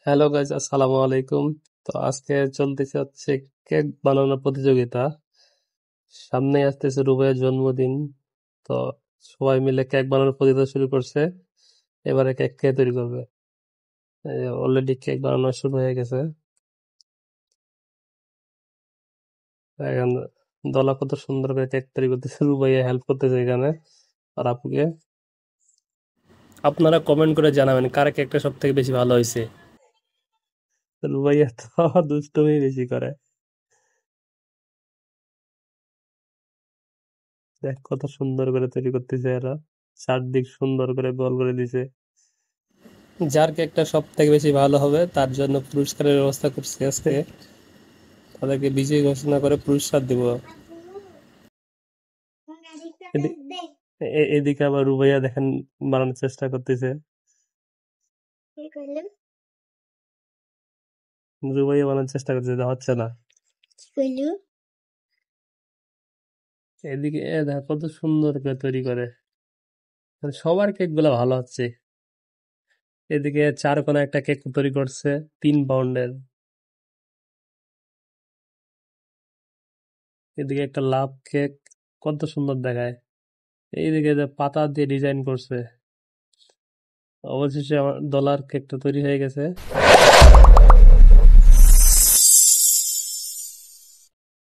Hello guys, আসসালামু আলাইকুম। তো আজকে চলতেছে হচ্ছে কেক বানানোর প্রতিযোগিতা। সামনে আসতেছে রুবাইয়ের জন্মদিন। তো সবাই মিলে কেক বানানোর প্রতিযোগিতা শুরু করছে। এবারে কেক কে তৈরি করবে? অলরেডি কেক বানানো শুরু হয়ে গেছে। এখন দলা কত সুন্দর করে কেক তৈরি করতেছে, রুবাইয়া হেল্প করতেছে এখানে আর আপুকে। আপনারা কমেন্ট করে জানাবেন কার কেকটা সব থেকে বেশি ভালো হয়েছে। রুবাইয়া তো দুষ্টুমি বেশি করে। দেখ কত সুন্দর করে তৈরি করতেছে এরা, চারদিক সুন্দর করে গোল করে দিছে। যার কেকটা সব থেকে বেশি ভালো হবে তার জন্য পুরস্কারের ব্যবস্থা করছি আজকে। তাদেরকে বিজয়ী ঘোষণা করে পুরস্কার দিব। এদিকে আবার রুবাইয়া দেখেন বানানোর চেষ্টা করতেছে। রুবাইয়া বানানোর চেষ্টা করতেছে, হচ্ছে না। এদিকে দেখ কত সুন্দর করে তৈরি করে, মানে সবার কেক গুলা ভালো হচ্ছে। এদিকে চার কোণা একটা কেক তৈরি করছে, 3 পাউন্ডের। এদিকে একটা লাভ কেক, কত সুন্দর দেখায়। এইদিকে যে পাতা দিয়ে ডিজাইন করছে। অবশেষে আমার ডলার কেকটা তৈরি হয়ে গেছে।